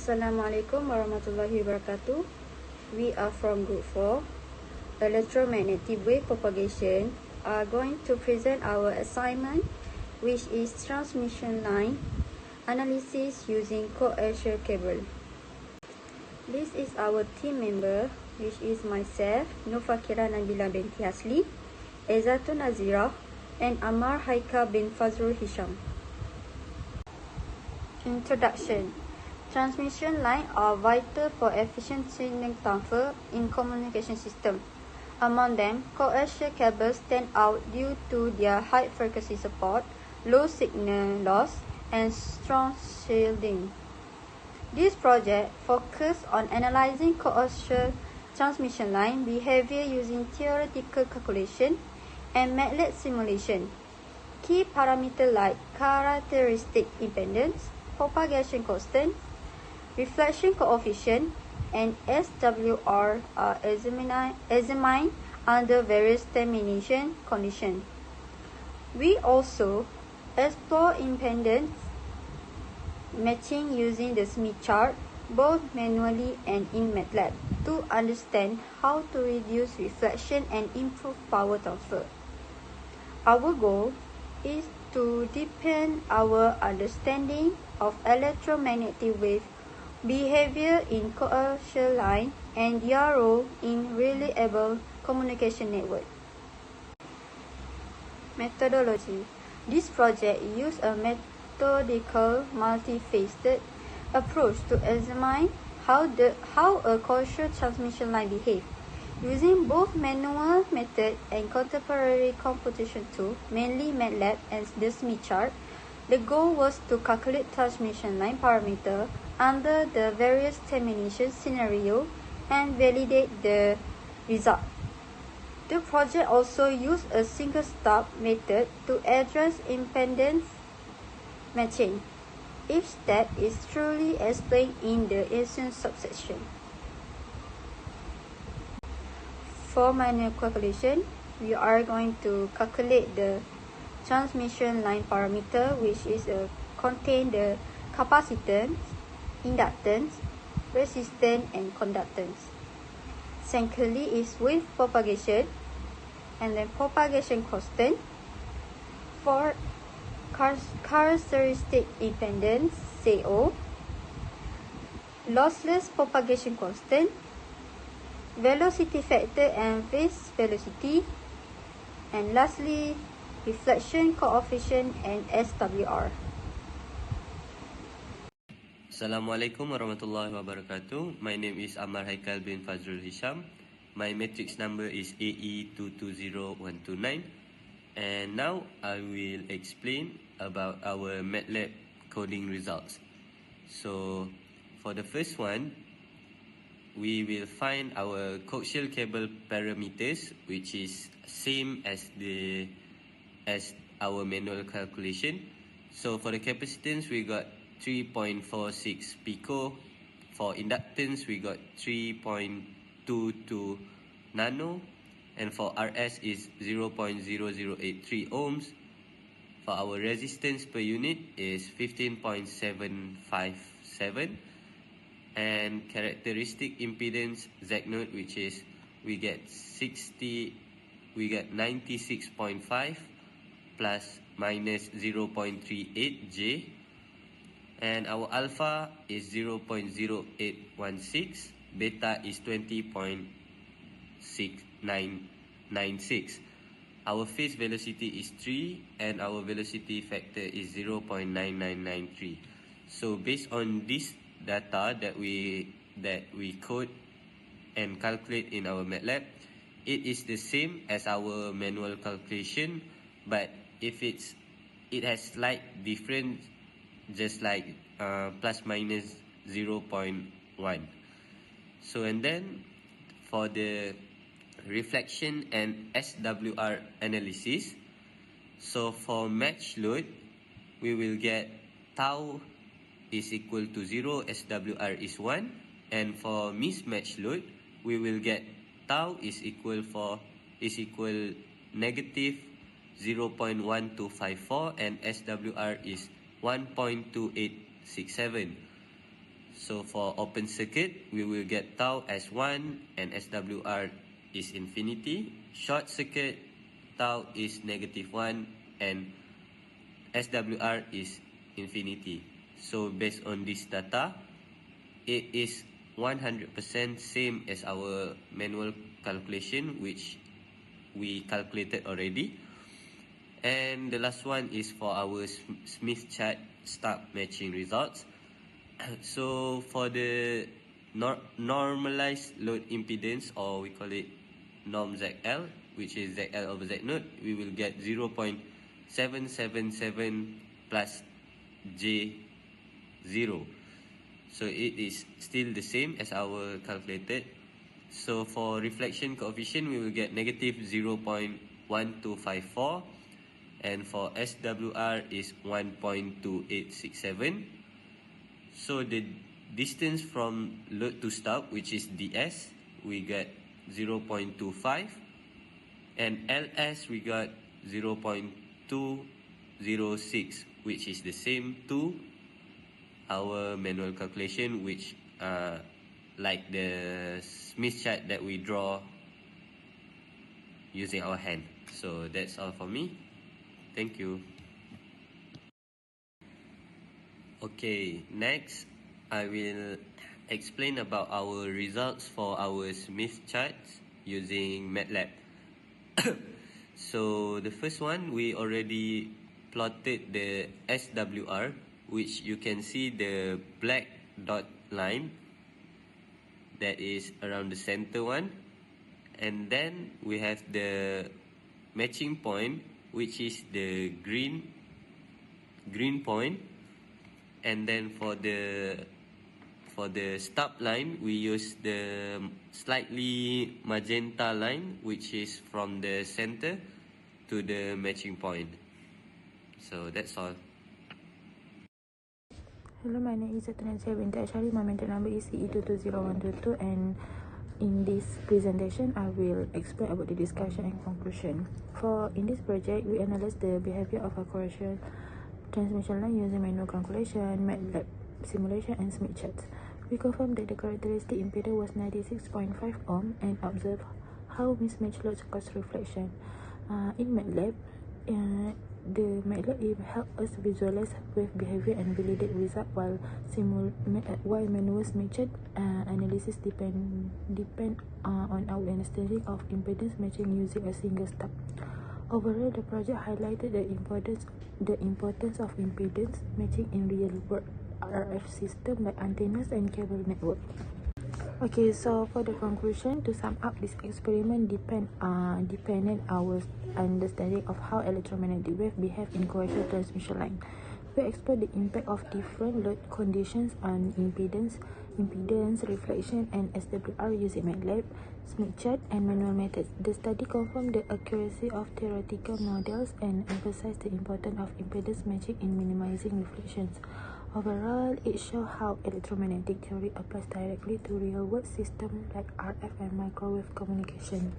Assalamualaikum warahmatullahi wabarakatuh. We are from Group 4, Electromagnetic Wave Propagation, are going to present our assignment, which is transmission line analysis using coaxial cable. This is our team member, which is myself, Nufakira Nabila binti Hasli, Ezatun Nazira, and Ammar Haika bin Fazrul Hisham. Introduction. Transmission lines are vital for efficient signal transfer in communication system. Among them, coaxial cables stand out due to their high frequency support, low signal loss, and strong shielding. This project focuses on analyzing coaxial transmission line behavior using theoretical calculation and magnet simulation. Key parameters like characteristic impedance, propagation constant, reflection coefficient, and SWR are examined under various termination conditions. We also explore impedance matching using the Smith chart, both manually and in MATLAB, to understand how to reduce reflection and improve power transfer. Our goal is to deepen our understanding of electromagnetic wave behavior in coaxial line and their role in reliable communication network. Methodology. This project used a methodical multi-faceted approach to examine how a coaxial transmission line behaves. Using both manual method and contemporary computation tool, mainly MATLAB and the Smith chart, the goal was to calculate transmission line parameter under the various termination scenario and validate the result. The project also used a single stop method to address impedance matching. Each step is truly explained in the ensuing subsection. For manual calculation, we are going to calculate the transmission line parameter, which is contain the capacitance, inductance, resistance, and conductance. Secondly is wave propagation, and then propagation constant. For characteristic impedance, CO, lossless propagation constant, velocity factor and phase velocity, and lastly, reflection coefficient and SWR. Assalamualaikum warahmatullahi wabarakatuh. My name is Ammar Haika bin Fazrul Hisham. My matrix number is AE220129. And now I will explain about our MATLAB coding results. So for the first one, we will find our coaxial cable parameters, which is same as our manual calculation. So for the capacitance, we got 3.46 pico. For inductance, we got 3.22 nano, and for RS is 0.0083 ohms. For our resistance per unit is 15.757, and characteristic impedance Z0, which is we get 96.5 plus minus 0.38 J, and our alpha is 0.0816, beta is 20.6996. Our phase velocity is 3, and our velocity factor is 0.9993. So based on this data that we code and calculate in our MATLAB, it is the same as our manual calculation, but it has slight difference, just like plus minus 0.1. So and then for the reflection and SWR analysis, so for match load, we will get tau is equal to 0, SWR is 1, and for mismatch load, we will get tau is equal negative 0.1254 and SWR is 1.2867. So for open circuit, we will get tau as 1 and SWR is infinity. Short circuit, tau is -1 and SWR is infinity. So based on this data, it is 100% same as our manual calculation, which we calculated already. And the last one is for our Smith chart stub matching results. So for the normalized load impedance, or we call it norm ZL, which is ZL over Z node, we will get 0.777 plus J0. So it is still the same as our calculated. So for reflection coefficient, we will get negative 0.1254, and for SWR is 1.2867. So the distance from load to stub, which is DS, we get 0.25, and LS we got 0.206, which is the same to our manual calculation, which like the Smith chart that we draw using our hand. So that's all for me. Thank you. Okay, next I will explain about our results for our Smith charts using MATLAB. So the first one, we already plotted the SWR, which you can see the black dot line that is around the center one, and then we have the matching point, which is the green point, and then for the stub line, we use the slightly magenta line, which is from the center to the matching point. So that's all. Hello, my name is Satya Binti Ashari. My mental number is CE220122, and in this presentation, I will explain about the discussion and conclusion. In this project, we analyze the behavior of a coaxial transmission line using manual calculation, MATLAB simulation, and Smith charts. We confirmed that the characteristic impedance was 96.5 ohm and observed how mismatched loads cause reflection. In MATLAB, the MATLAB helps us visualize wave behavior and validate result, while manual Smith chart analysis depend on our understanding of impedance matching using a single stub. Overall, the project highlighted the importance of impedance matching in real-world RF systems like antennas and cable network. Okay, so for the conclusion, to sum up, this experiment depended our understanding of how electromagnetic waves behave in coaxial transmission line. We explored the impact of different load conditions on impedance, reflection, and SWR using MATLAB, Smith chart, and manual methods. The study confirmed the accuracy of theoretical models and emphasized the importance of impedance matching in minimizing reflections. Overall, it shows how electromagnetic theory applies directly to real-world systems like RF and microwave communication.